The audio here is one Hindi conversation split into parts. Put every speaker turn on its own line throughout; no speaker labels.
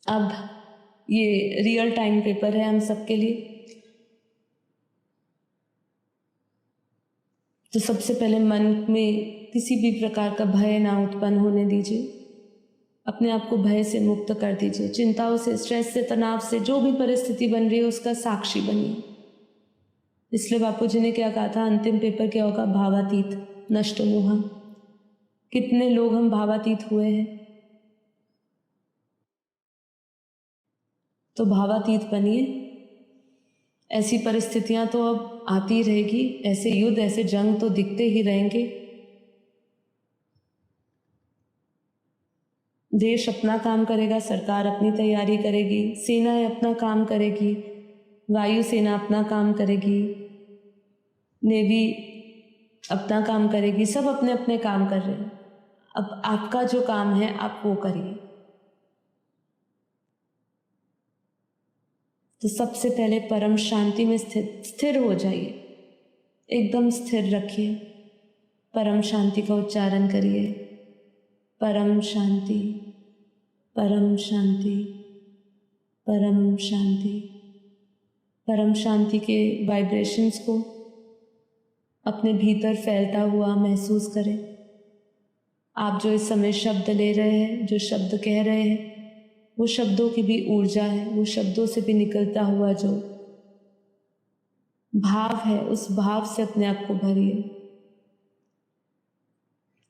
अब ये रियल टाइम पेपर है हम सबके लिए। तो सबसे पहले मन में किसी भी प्रकार का भय ना उत्पन्न होने दीजिए। अपने आप को भय से मुक्त कर दीजिए। चिंताओं से, स्ट्रेस से, तनाव से, जो भी परिस्थिति बन रही है उसका साक्षी बनिए। इसलिए बापू जी ने क्या कहा था, अंतिम पेपर क्या होगा, भावातीत नष्ट मोहम। कितने लोग हम भावातीत हुए हैं? तो भावातीत बनिए। ऐसी परिस्थितियां तो अब आती रहेगी, ऐसे युद्ध, ऐसे जंग तो दिखते ही रहेंगे। देश अपना काम करेगा, सरकार अपनी तैयारी करेगी, सेनाएं अपना काम करेगी, वायुसेना अपना काम करेगी, नेवी अपना काम करेगी, सब अपने अपने काम कर रहे हैं। अब आपका जो काम है आप वो करिए। तो सबसे पहले परम शांति में स्थिर हो जाइए, एकदम स्थिर रखिए। परम शांति का उच्चारण करिए। परम शांति, परम शांति, परम शांति। परम शांति के वाइब्रेशंस को अपने भीतर फैलता हुआ महसूस करें। आप जो इस समय शब्द ले रहे हैं, जो शब्द कह रहे हैं, वो शब्दों की भी ऊर्जा है, वो शब्दों से भी निकलता हुआ जो भाव है, उस भाव से अपने आप को भरिए।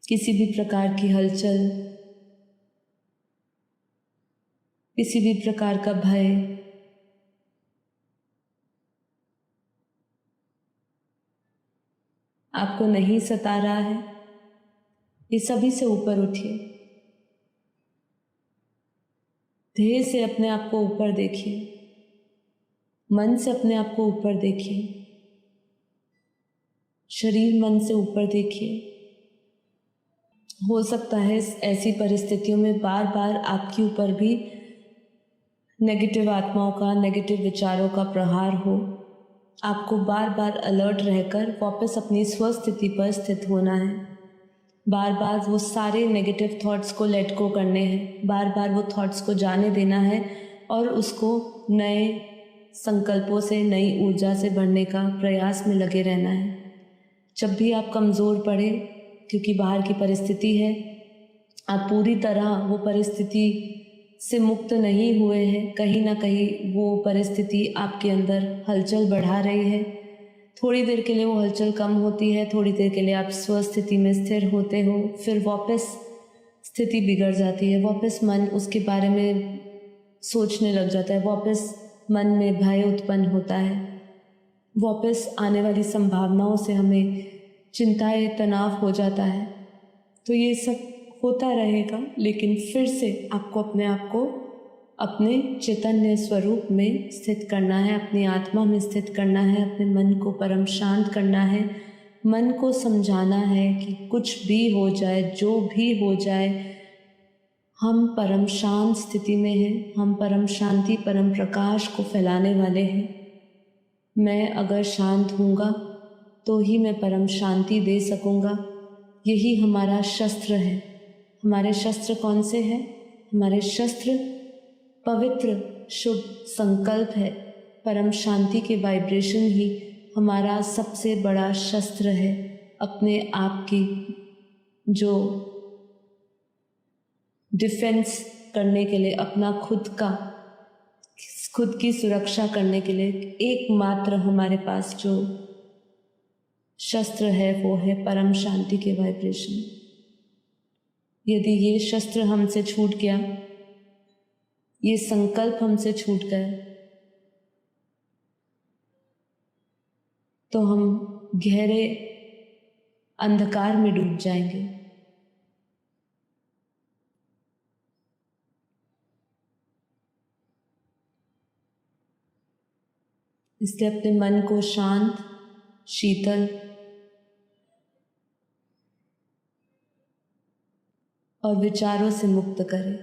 किसी भी प्रकार की हलचल, किसी भी प्रकार का भय, आपको नहीं सता रहा है, ये सभी से ऊपर उठिए। ध्येय से अपने आप को ऊपर देखिए, मन से अपने आप को ऊपर देखिए, शरीर मन से ऊपर देखिए। हो सकता है ऐसी परिस्थितियों में बार बार आपके ऊपर भी नेगेटिव आत्माओं का, नेगेटिव विचारों का प्रहार हो। आपको बार बार अलर्ट रहकर वापस अपनी स्वस्थिति पर स्थित होना है। बार बार वो सारे नेगेटिव थॉट्स को लेट गो करने हैं, बार बार वो थॉट्स को जाने देना है और उसको नए संकल्पों से, नई ऊर्जा से भरने का प्रयास में लगे रहना है। जब भी आप कमज़ोर पड़े, क्योंकि बाहर की परिस्थिति है, आप पूरी तरह वो परिस्थिति से मुक्त नहीं हुए हैं, कहीं ना कहीं वो परिस्थिति आपके अंदर हलचल बढ़ा रही है। थोड़ी देर के लिए वो हलचल कम होती है, थोड़ी देर के लिए आप स्वस्थिति में स्थिर होते हो, फिर वापस स्थिति बिगड़ जाती है, वापस मन उसके बारे में सोचने लग जाता है, वापस मन में भय उत्पन्न होता है, वापस आने वाली संभावनाओं से हमें चिंताएं, तनाव हो जाता है। तो ये सब होता रहेगा, लेकिन फिर से आपको अपने आप को अपने चैतन्य स्वरूप में स्थित करना है, अपनी आत्मा में स्थित करना है, अपने मन को परम शांत करना है। मन को समझाना है कि कुछ भी हो जाए, जो भी हो जाए, हम परम शांत स्थिति में हैं, हम परम शांति, परम प्रकाश को फैलाने वाले हैं। मैं अगर शांत हूँगा तो ही मैं परम शांति दे सकूँगा। यही हमारा शस्त्र है। हमारे शस्त्र कौन से हैं? हमारे शस्त्र पवित्र शुभ संकल्प है। परम शांति के वाइब्रेशन ही हमारा सबसे बड़ा शस्त्र है। अपने आप की जो डिफेंस करने के लिए, अपना खुद की सुरक्षा करने के लिए एकमात्र हमारे पास जो शस्त्र है वो है परम शांति के वाइब्रेशन। यदि ये शस्त्र हमसे छूट गया, ये संकल्प हमसे छूट गया, तो हम गहरे अंधकार में डूब जाएंगे। इसलिए अपने मन को शांत, शीतल और विचारों से मुक्त करें।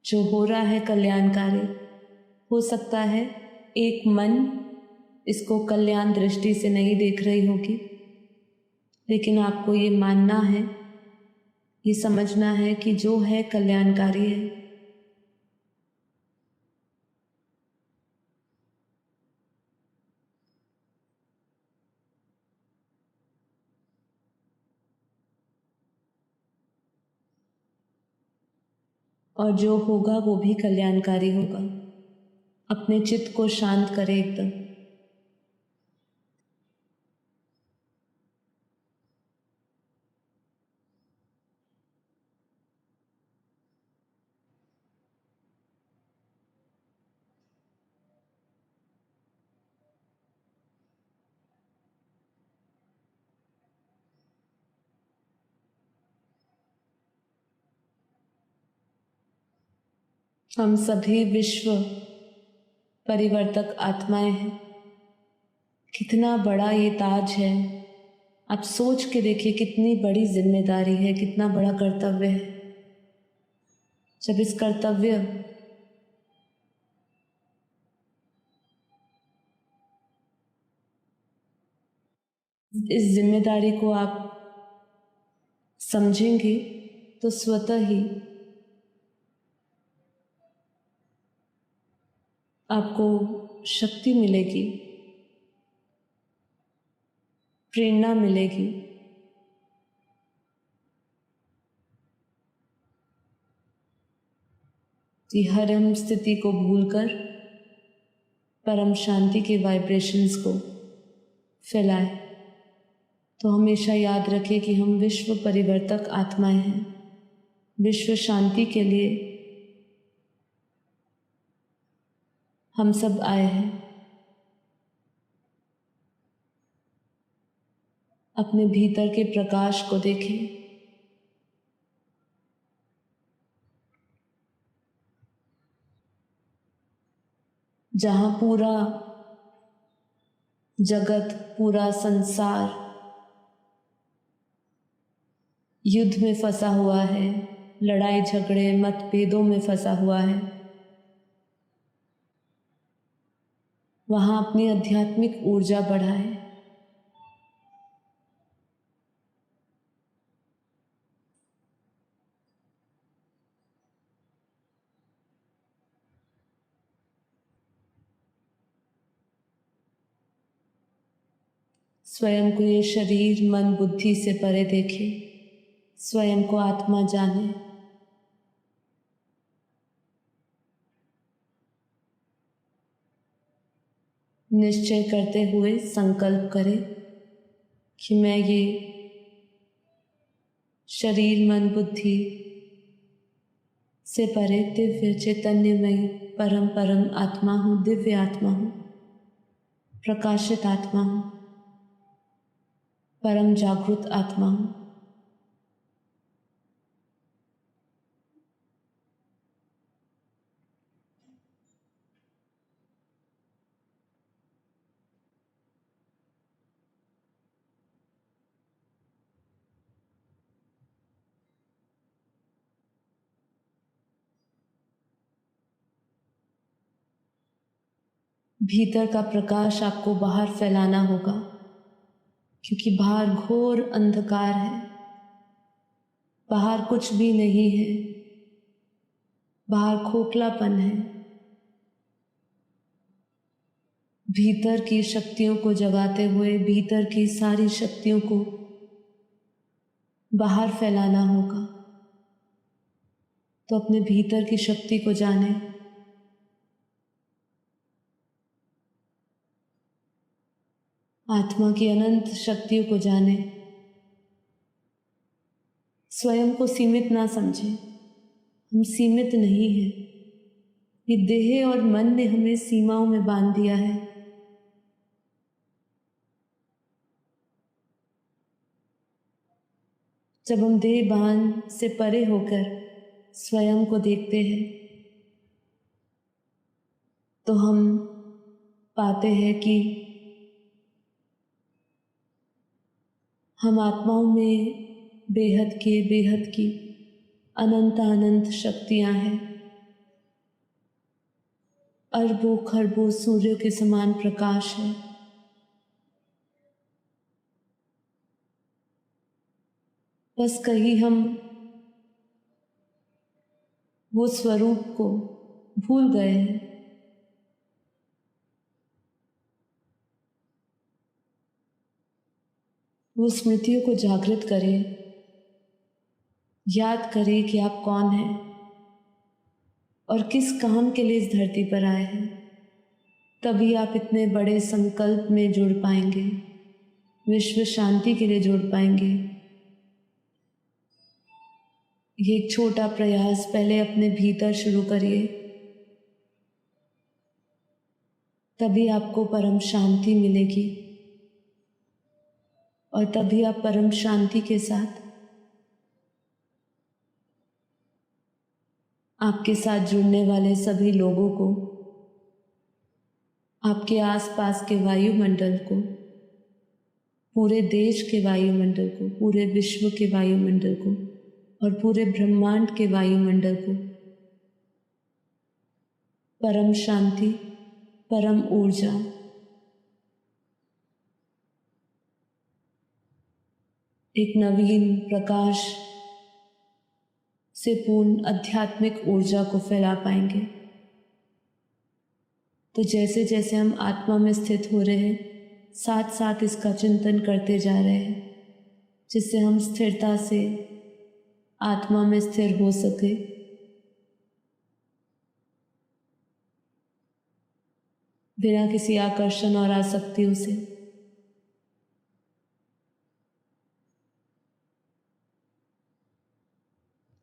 जो हो रहा है कल्याणकारी हो सकता है। एक मन इसको कल्याण दृष्टि से नहीं देख रही होगी, लेकिन आपको ये मानना है ये समझना है कि जो है कल्याणकारी है। और जो होगा वो भी कल्याणकारी होगा। अपने चित्त को शांत करें एकदम। हम सभी विश्व परिवर्तक आत्माएं हैं। कितना बड़ा ये ताज है। आप सोच के देखिए कितनी बड़ी जिम्मेदारी है, कितना बड़ा कर्तव्य है। जब इस कर्तव्य इस जिम्मेदारी को आप समझेंगे तो स्वतः ही आपको शक्ति मिलेगी, प्रेरणा मिलेगी। कि हर हम स्थिति को भूलकर परम शांति के वाइब्रेशंस को फैलाए। तो हमेशा याद रखें कि हम विश्व परिवर्तक आत्माएं हैं। विश्व शांति के लिए हम सब आए हैं। अपने भीतर के प्रकाश को देखें। जहाँ पूरा जगत, पूरा संसार युद्ध में फंसा हुआ है, लड़ाई झगड़े मतभेदों में फंसा हुआ है, वहाँ अपनी आध्यात्मिक ऊर्जा बढ़ाएं। स्वयं को ये शरीर मन बुद्धि से परे देखें। स्वयं को आत्मा जाने। निश्चय करते हुए संकल्प करें कि मैं ये शरीर मन बुद्धि से परे दिव्य चैतन्यमय परम परम आत्मा हूँ, दिव्य आत्मा हूँ, प्रकाशित आत्मा हूँ, परम जागृत आत्मा हूँ। भीतर का प्रकाश आपको बाहर फैलाना होगा, क्योंकि बाहर घोर अंधकार है। बाहर कुछ भी नहीं है, बाहर खोखलापन है। भीतर की शक्तियों को जगाते हुए भीतर की सारी शक्तियों को बाहर फैलाना होगा। तो अपने भीतर की शक्ति को जाने। आत्मा की अनंत शक्तियों को जाने। स्वयं को सीमित ना समझें। हम सीमित नहीं हैं। ये देह और मन ने हमें सीमाओं में बांध दिया है। जब हम देह बांध से परे होकर स्वयं को देखते हैं तो हम पाते हैं कि हम आत्माओं में बेहद की अनंत अनंत शक्तियां हैं। अरबों खरबों सूर्यों के समान प्रकाश है। बस कहीं हम वो स्वरूप को भूल गए हैं। वो स्मृतियों को जागृत करें, याद करें कि आप कौन हैं और किस काम के लिए इस धरती पर आए हैं। तभी आप इतने बड़े संकल्प में जुड़ पाएंगे, विश्व शांति के लिए जुड़ पाएंगे। ये एक छोटा प्रयास पहले अपने भीतर शुरू करिए, तभी आपको परम शांति मिलेगी और तभी आप परम शांति के साथ आपके साथ जुड़ने वाले सभी लोगों को, आपके आसपास के वायुमंडल को, पूरे देश के वायुमंडल को, पूरे विश्व के वायुमंडल को और पूरे ब्रह्मांड के वायुमंडल को परम शांति, परम ऊर्जा, एक नवीन प्रकाश से पूर्ण आध्यात्मिक ऊर्जा को फैला पाएंगे। तो जैसे जैसे हम आत्मा में स्थित हो रहे हैं, साथ साथ इसका चिंतन करते जा रहे हैं, जिससे हम स्थिरता से आत्मा में स्थिर हो सके। बिना किसी आकर्षण और आसक्तियों से।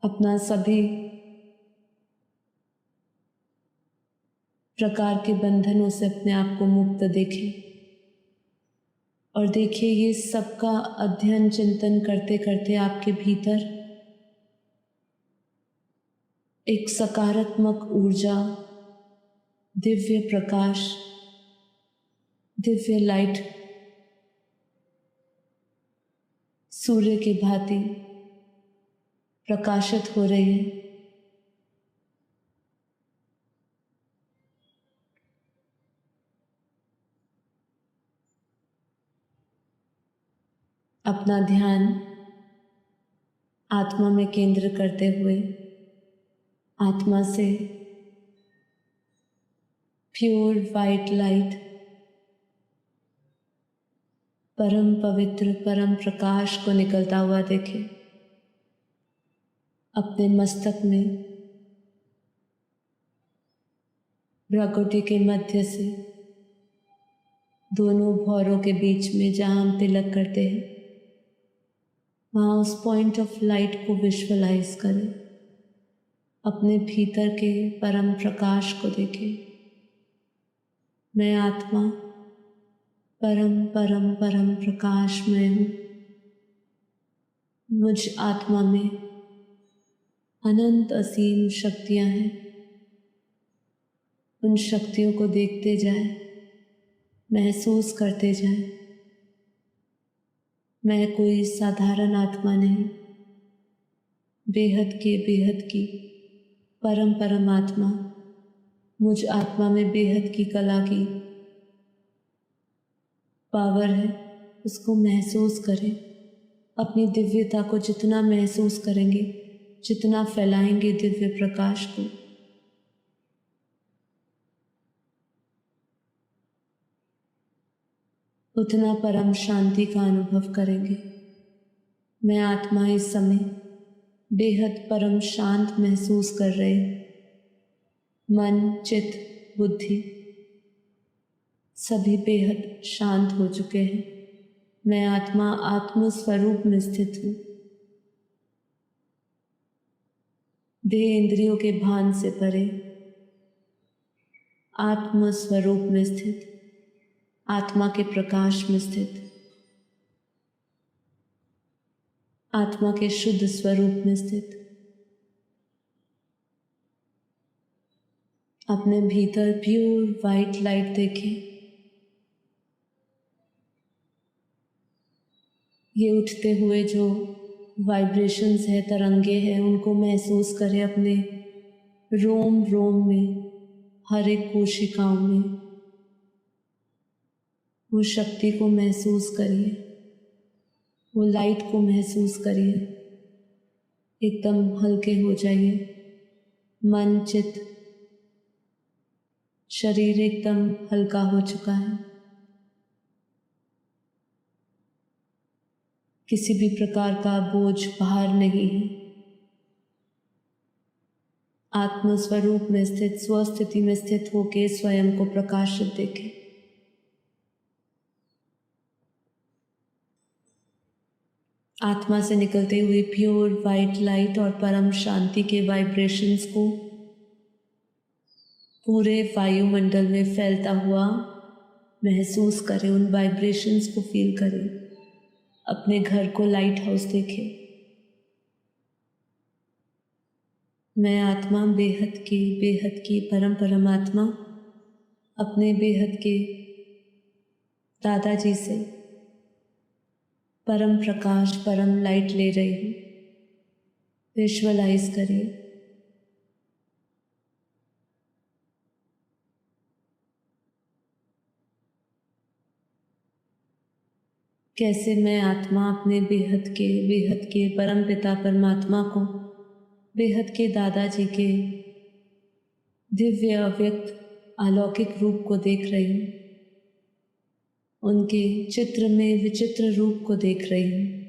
अपना सभी प्रकार के बंधनों से अपने आप को मुक्त देखें और देखिए ये सबका अध्ययन चिंतन करते करते आपके भीतर एक सकारात्मक ऊर्जा, दिव्य प्रकाश, दिव्य लाइट सूर्य की भांति प्रकाशित हो रही है। अपना ध्यान आत्मा में केंद्र करते हुए आत्मा से प्योर वाइट लाइट, परम पवित्र परम प्रकाश को निकलता हुआ देखें। अपने मस्तक में भ्राकुटी के मध्य से दोनों भौरों के बीच में जहाँ हम तिलक करते हैं, वहाँ उस पॉइंट ऑफ लाइट को विजुअलाइज करें। अपने भीतर के परम प्रकाश को देखें। मैं आत्मा परम परम परम प्रकाश में हूँ। मुझ आत्मा में अनंत असीम शक्तियाँ हैं। उन शक्तियों को देखते जाएं, महसूस करते जाएं। मैं कोई साधारण आत्मा नहीं, बेहद की परम परम आत्मा। मुझ आत्मा में बेहद की कला की पावर है, उसको महसूस करें। अपनी दिव्यता को जितना महसूस करेंगे, जितना फैलाएंगे दिव्य प्रकाश को, उतना परम शांति का अनुभव करेंगे। मैं आत्मा इस समय बेहद परम शांत महसूस कर रही। मन, चित्त, बुद्धि सभी बेहद शांत हो चुके हैं। मैं आत्मा आत्म स्वरूप में स्थित हूँ। देह इंद्रियों के भान से परे आत्म स्वरूप में स्थित, आत्मा के प्रकाश में स्थित, आत्मा के शुद्ध स्वरूप में स्थित। अपने भीतर प्योर वाइट लाइट देखें। ये उठते हुए जो वाइब्रेशंस है, तरंगे हैं, उनको महसूस करें अपने रोम रोम में, हर एक कोशिकाओं में। वो शक्ति को महसूस करिए, वो लाइट को महसूस करिए। एकदम हल्के हो जाइए, मन, चित्त, शरीर एकदम हल्का हो चुका है। किसी भी प्रकार का बोझ बाहर नहीं है। आत्मस्वरूप में स्थित, स्वस्थिति में स्थित होकर स्वयं को प्रकाशित देखें। आत्मा से निकलते हुए प्योर वाइट लाइट और परम शांति के वाइब्रेशंस को पूरे वायुमंडल में फैलता हुआ महसूस करें। उन वाइब्रेशंस को फील करें। अपने घर को लाइट हाउस देखें। मैं आत्मा बेहद की परम परमात्मा अपने बेहद के दादाजी से परम प्रकाश, परम लाइट ले रही हूँ। विजुअलाइज करिए। कैसे मैं आत्मा अपने बेहद के परम पिता परमात्मा को बेहद के दादाजी के दिव्य अव्यक्त अलौकिक रूप को देख रही हूँ। उनके चित्र में विचित्र रूप को देख रही हूँ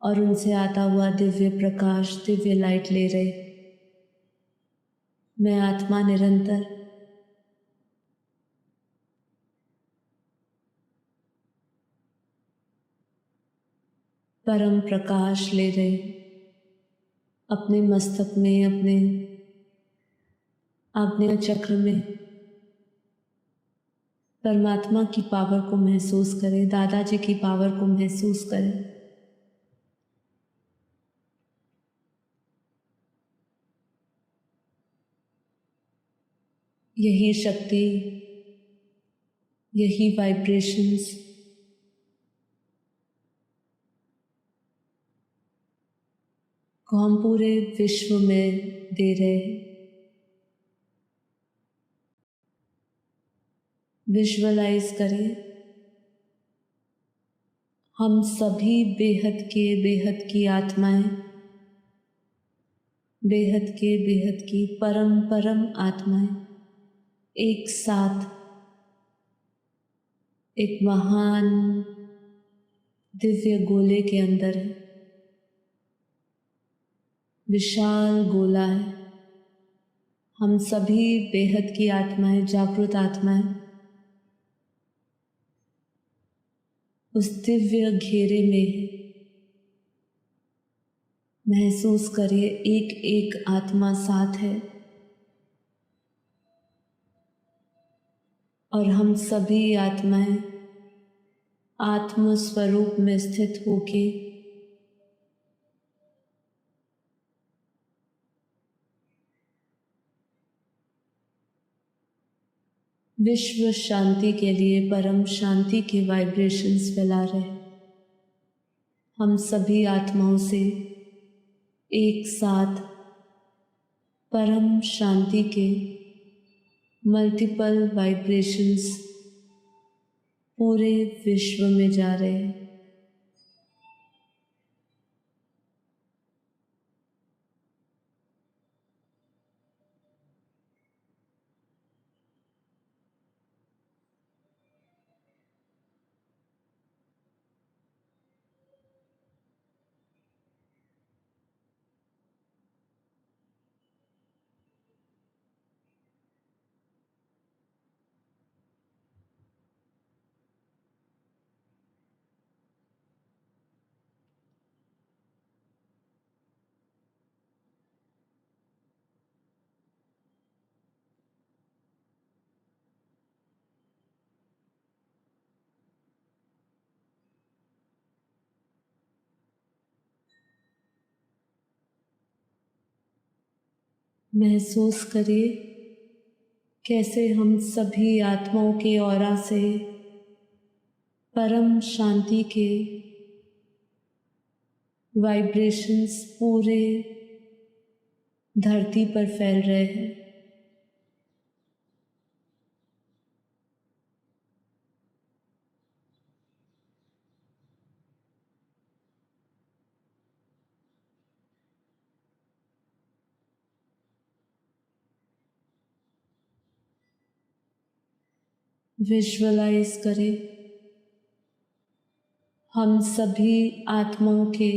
और उनसे आता हुआ दिव्य प्रकाश, दिव्य लाइट ले रहे। मैं आत्मा निरंतर परम प्रकाश ले रहे अपने मस्तक में, अपने आग्नेय चक्र में परमात्मा की पावर को महसूस करें, दादाजी की पावर को महसूस करें। यही शक्ति, यही वाइब्रेशंस को हम पूरे विश्व में दे रहे हैं। विजुअलाइज करें। हम सभी बेहद की आत्माएं, बेहद की परम आत्माएं एक साथ एक महान दिव्य गोले के अंदर है। विशाल गोला है। हम सभी बेहद की आत्माएं, जागृत आत्माएं उस दिव्य घेरे में महसूस करिए। एक एक आत्मा साथ है और हम सभी आत्माएं आत्म स्वरूप में स्थित होके विश्व शांति के लिए परम शांति के वाइब्रेशंस फैला रहे। हम सभी आत्माओं से एक साथ परम शांति के मल्टीपल वाइब्रेशंस पूरे विश्व में जा रहे हैं। महसूस करिए कैसे हम सभी आत्माओं के ऑरा से परम शांति के वाइब्रेशंस पूरे धरती पर फैल रहे हैं। विजुअलाइज करें हम सभी आत्माओं के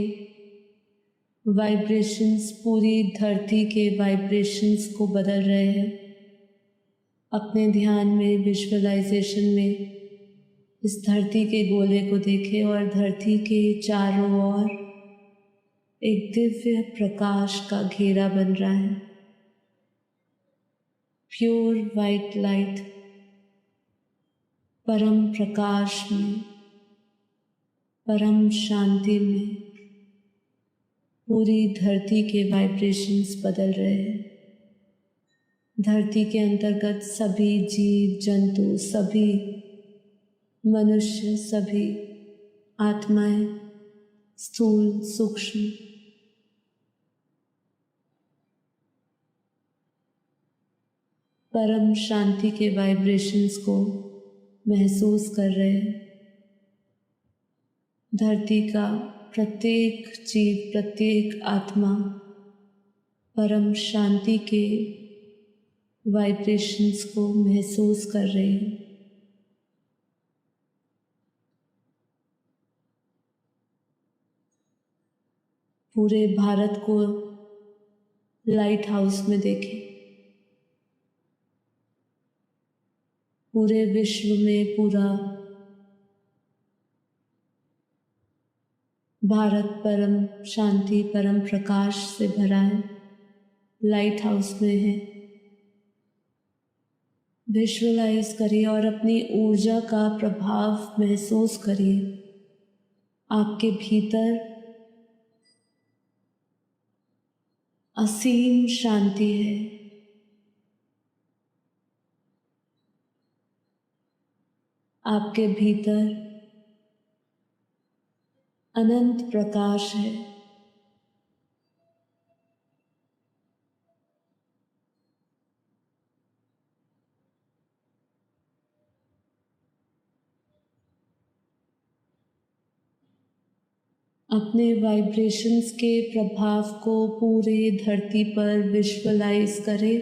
वाइब्रेशंस पूरी धरती के वाइब्रेशंस को बदल रहे हैं। अपने ध्यान में, विजुअलाइजेशन में इस धरती के गोले को देखें और धरती के चारों ओर एक दिव्य प्रकाश का घेरा बन रहा है। प्योर वाइट लाइट, परम प्रकाश में, परम शांति में पूरी धरती के वाइब्रेशंस बदल रहे हैं। धरती के अंतर्गत सभी जीव जंतु, सभी मनुष्य, सभी आत्माएं, स्थूल सूक्ष्म, परम शांति के वाइब्रेशंस को महसूस कर रहे हैं। धरती का प्रत्येक जीव, प्रत्येक आत्मा परम शांति के वाइब्रेशंस को महसूस कर रहे हैं। पूरे भारत को लाइट हाउस में देखें। पूरे विश्व में पूरा भारत परम शांति, परम प्रकाश से भरा है, लाइट हाउस में है। विजुअलाइज करिए और अपनी ऊर्जा का प्रभाव महसूस करिए। आपके भीतर असीम शांति है। आपके भीतर अनंत प्रकाश है। अपने वाइब्रेशंस के प्रभाव को पूरे धरती पर विजुअलाइज करें।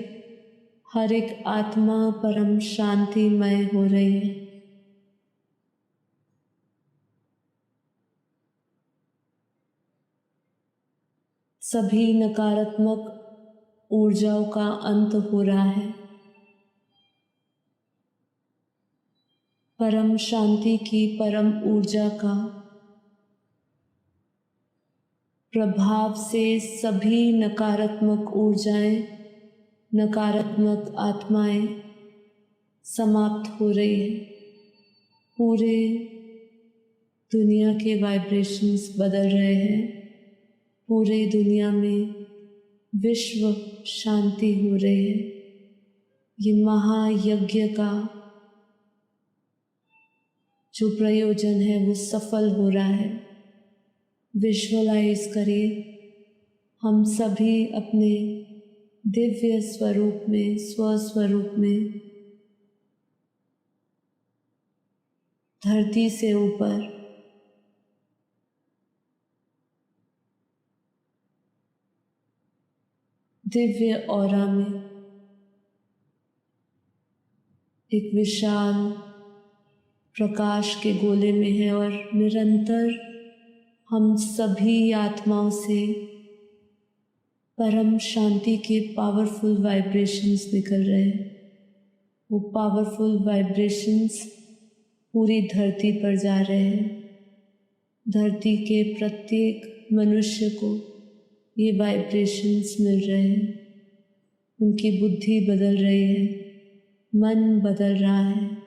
हर एक आत्मा परम शांतिमय हो रही है। सभी नकारात्मक ऊर्जाओं का अंत हो रहा है। परम शांति की परम ऊर्जा का प्रभाव से सभी नकारात्मक ऊर्जाएं, नकारात्मक आत्माएं समाप्त हो रही है। पूरे दुनिया के वाइब्रेशंस बदल रहे हैं। पूरे दुनिया में विश्व शांति हो रही है। ये महायज्ञ का जो प्रयोजन है वो सफल हो रहा है। विजुअलाइज करिए हम सभी अपने दिव्य स्वरूप में, स्वस्वरूप में धरती से ऊपर दिव्य ऑरा में एक विशाल प्रकाश के गोले में है और निरंतर हम सभी आत्माओं से परम शांति के पावरफुल वाइब्रेशंस निकल रहे हैं। वो पावरफुल वाइब्रेशंस पूरी धरती पर जा रहे हैं। धरती के प्रत्येक मनुष्य को ये वाइब्रेशंस मिल रहे हैं। उनकी बुद्धि बदल रही है, मन बदल रहा है,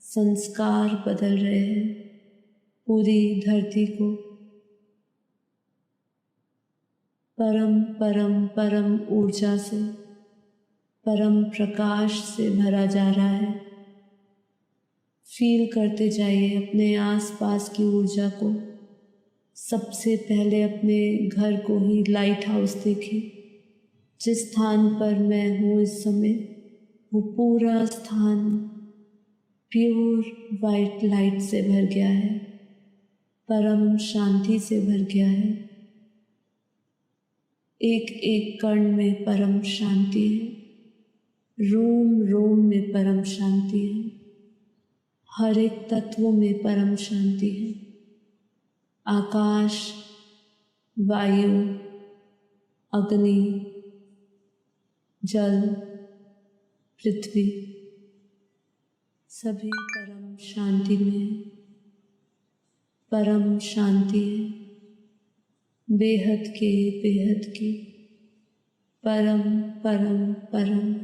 संस्कार बदल रहे हैं। पूरी धरती को परम परम परम ऊर्जा से, परम प्रकाश से भरा जा रहा है। फील करते जाइए अपने आसपास की ऊर्जा को। सबसे पहले अपने घर को ही लाइट हाउस देखें। जिस स्थान पर मैं हूँ इस समय, वो पूरा स्थान प्योर वाइट लाइट से भर गया है, परम शांति से भर गया है। एक एक कण में परम शांति है। रोम रोम में परम शांति है। हर एक तत्व में परम शांति है। आकाश, वायु, अग्नि, जल, पृथ्वी सभी परम शांति में है। परम शांति है, बेहद की परम परम परम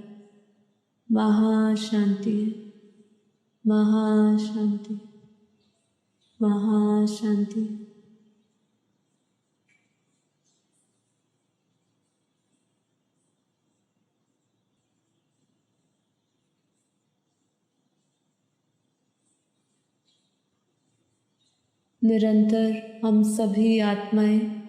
महाशांति है। महाशांति, महाशांति। निरंतर हम सभी आत्माएं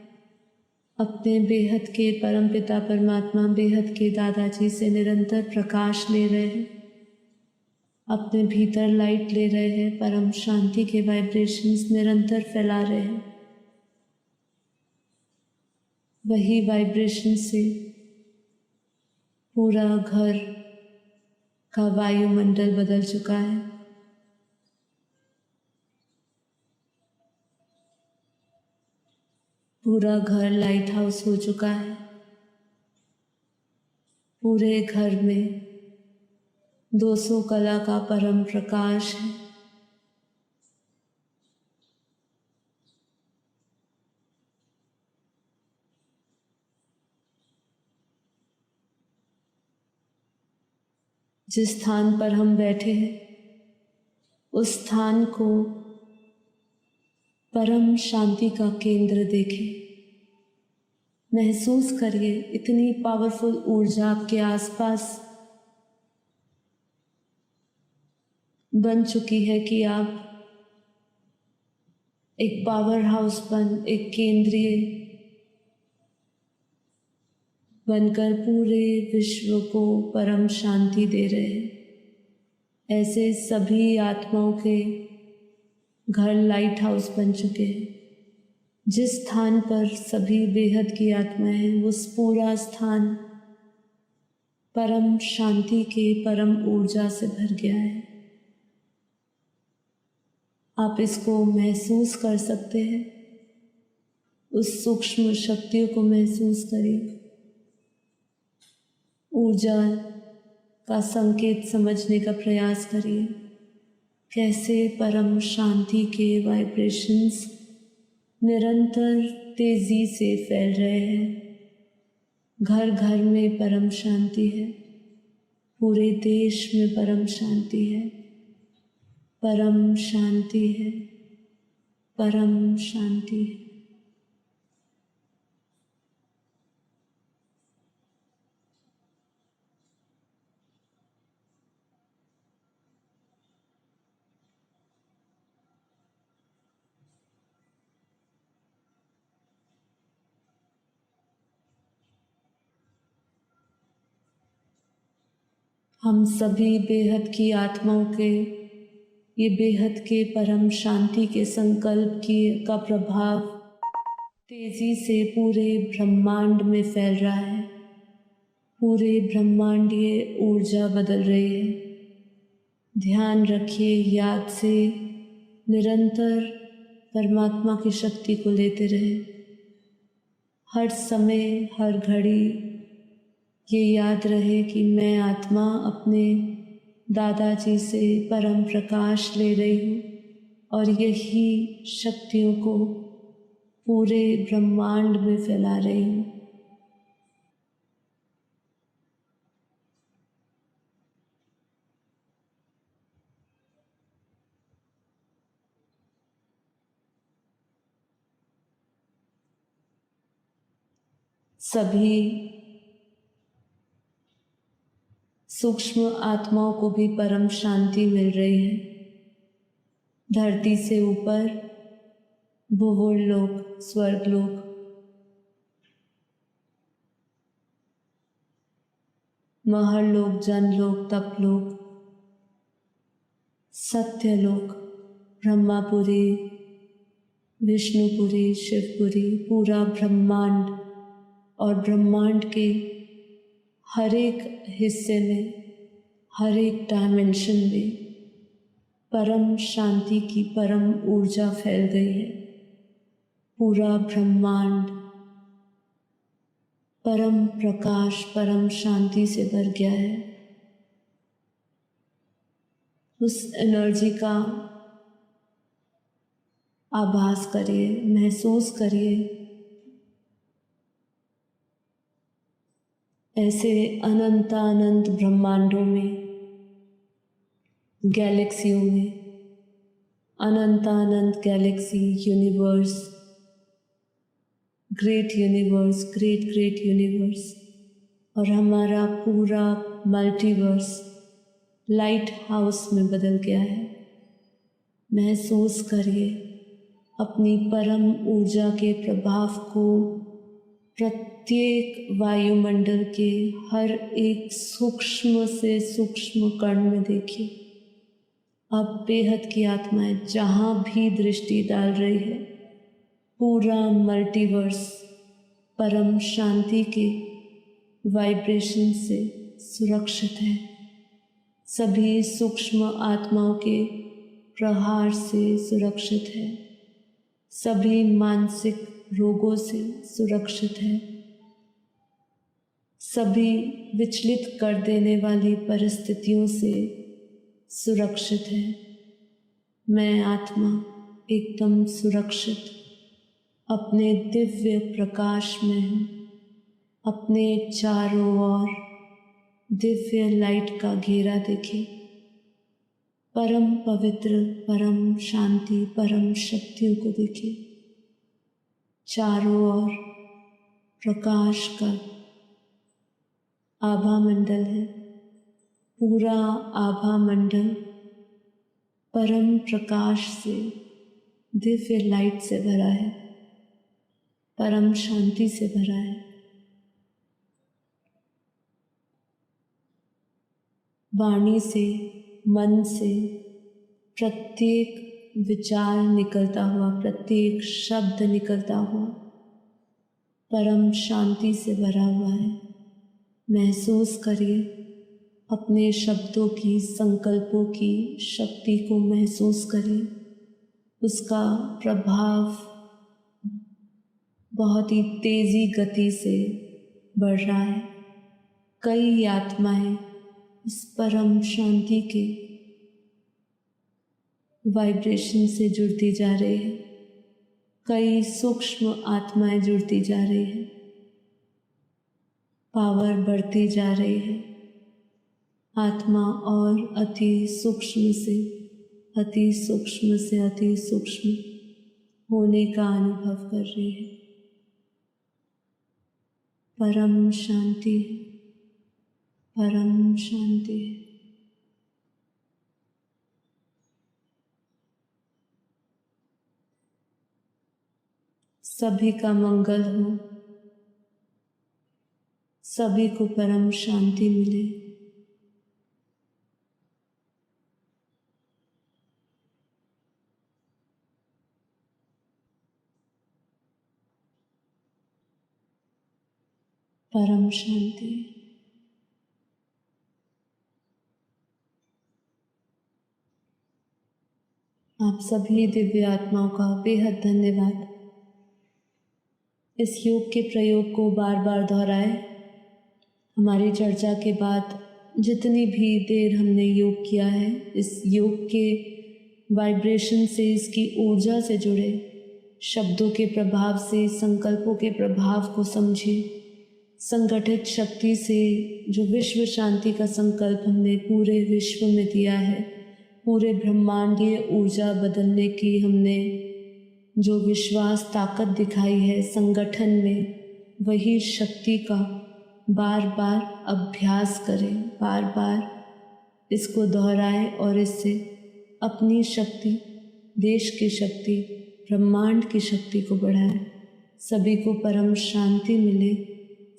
अपने बेहद के परम पिता परमात्मा, बेहद के दादाजी से निरंतर प्रकाश ले रहे हैं, अपने भीतर लाइट ले रहे हैं, परम शांति के वाइब्रेशंस निरंतर फैला रहे हैं। वही वाइब्रेशन से पूरा घर का वायुमंडल बदल चुका है। पूरा घर लाइट हाउस हो चुका है। पूरे घर में 200 कला का परम प्रकाश है। जिस स्थान पर हम बैठे हैं उस स्थान को परम शांति का केंद्र देखें। महसूस करिए इतनी पावरफुल ऊर्जा आपके आसपास बन चुकी है कि आप एक पावर हाउस एक केंद्रीय बनकर पूरे विश्व को परम शांति दे रहे हैं। ऐसे सभी आत्माओं के घर लाइट हाउस बन चुके हैं। जिस स्थान पर सभी बेहद की आत्माएं हैं उस पूरा स्थान परम शांति के परम ऊर्जा से भर गया है। आप इसको महसूस कर सकते हैं। उस सूक्ष्म शक्तियों को महसूस करिए। ऊर्जा का संकेत समझने का प्रयास करिए। कैसे परम शांति के वाइब्रेशंस निरंतर तेजी से फैल रहे हैं। घर घर में परम शांति है। पूरे देश में परम शांति है। परम शांति है। परम शांति है। हम सभी बेहद की आत्माओं के ये बेहद के परम शांति के संकल्प का प्रभाव तेजी से पूरे ब्रह्मांड में फैल रहा है। पूरे ब्रह्मांडीय ऊर्जा बदल रही है। ध्यान रखिए, याद से निरंतर परमात्मा की शक्ति को लेते रहे। हर समय हर घड़ी ये याद रहे कि मैं आत्मा अपने दादाजी से परम प्रकाश ले रही हूँ और यही शक्तियों को पूरे ब्रह्मांड में फैला रही हूँ। सभी सूक्ष्म आत्माओं को भी परम शांति मिल रही है। धरती से ऊपर भुवर लोक, स्वर्ग लोक, महर लोक, जन लोक, तप लोक, सत्य लोक, ब्रह्मापुरी, विष्णुपुरी, शिवपुरी, पूरा ब्रह्मांड और ब्रह्मांड के हर एक हिस्से में, हर एक डायमेंशन में परम शांति की परम ऊर्जा फैल गई है। पूरा ब्रह्मांड परम प्रकाश परम शांति से भर गया है। उस एनर्जी का आभास करिए, महसूस करिए। ऐसे अनंत ब्रह्मांडों में, गैलेक्सियों में, अनंत गैलेक्सी, यूनिवर्स, ग्रेट यूनिवर्स और हमारा पूरा मल्टीवर्स लाइट हाउस में बदल गया है। महसूस करिए अपनी परम ऊर्जा के प्रभाव को प्रत्येक वायुमंडल के हर एक सूक्ष्म से सूक्ष्म कण में देखिए। अब बेहद की आत्माएं जहाँ भी दृष्टि डाल रही है, पूरा मल्टीवर्स परम शांति के वाइब्रेशन से सुरक्षित है। सभी सूक्ष्म आत्माओं के प्रहार से सुरक्षित है। सभी मानसिक रोगों से सुरक्षित है। सभी विचलित कर देने वाली परिस्थितियों से सुरक्षित है। मैं आत्मा एकदम सुरक्षित अपने दिव्य प्रकाश में हूँ। अपने चारों ओर दिव्य लाइट का घेरा देखिए। परम पवित्र, परम शांति, परम शक्तियों को देखिए। चारों ओर प्रकाश का आभा मंडल है। पूरा आभा मंडल परम प्रकाश से, दिव्य लाइट से भरा है, परम शांति से भरा है। वाणी से, मन से प्रत्येक विचार निकलता हुआ, प्रत्येक शब्द निकलता हुआ परम शांति से भरा हुआ है। महसूस करिए अपने शब्दों की, संकल्पों की शक्ति को महसूस करिए। उसका प्रभाव बहुत ही तेज़ी गति से बढ़ रहा है। कई आत्माएं इस परम शांति के वाइब्रेशन से जुड़ती जा रही है। कई सूक्ष्म आत्माएं जुड़ती जा रही है। पावर बढ़ती जा रही है। आत्मा और अति सूक्ष्म से अति सूक्ष्म से अति सूक्ष्म होने का अनुभव कर रही है। परम शांति, परम शांति। सभी का मंगल हो, सभी को परम शांति मिले। परम शांति। आप सभी दिव्य आत्माओं का बेहद धन्यवाद। इस योग के प्रयोग को बार बार दोहराएं। हमारी चर्चा के बाद जितनी भी देर हमने योग किया है, इस योग के वाइब्रेशन से, इसकी ऊर्जा से जुड़े शब्दों के प्रभाव से, संकल्पों के प्रभाव को समझिए। संगठित शक्ति से जो विश्व शांति का संकल्प हमने पूरे विश्व में दिया है, पूरे ब्रह्मांडीय ऊर्जा बदलने की हमने जो विश्वास, ताकत दिखाई है संगठन में, वही शक्ति का बार बार अभ्यास करें, बार बार इसको दोहराएं और इससे अपनी शक्ति, देश की शक्ति, ब्रह्मांड की शक्ति को बढ़ाएं। सभी को परम शांति मिले,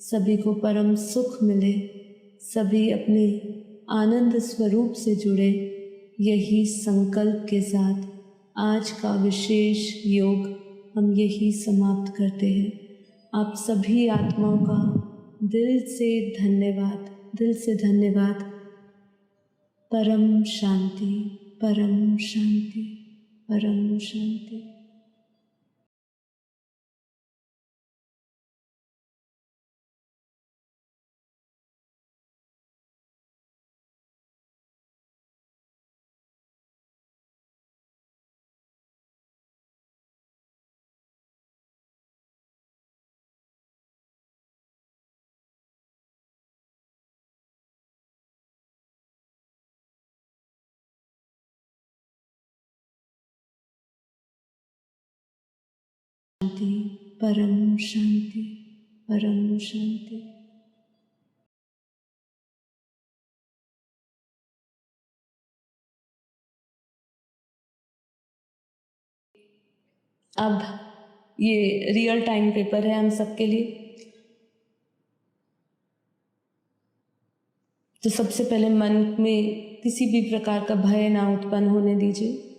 सभी को परम सुख मिले, सभी अपने आनंद स्वरूप से जुड़े। यही संकल्प के साथ आज का विशेष योग हम यही समाप्त करते हैं। आप सभी आत्माओं का दिल से धन्यवाद, दिल से धन्यवाद। परम शांति। परम शांति, परम शांति। शांति, परम शांति, परम शांति। अब ये रियल टाइम पेपर है हम सबके लिए। तो सबसे पहले मन में किसी भी प्रकार का भय ना उत्पन्न होने दीजिए।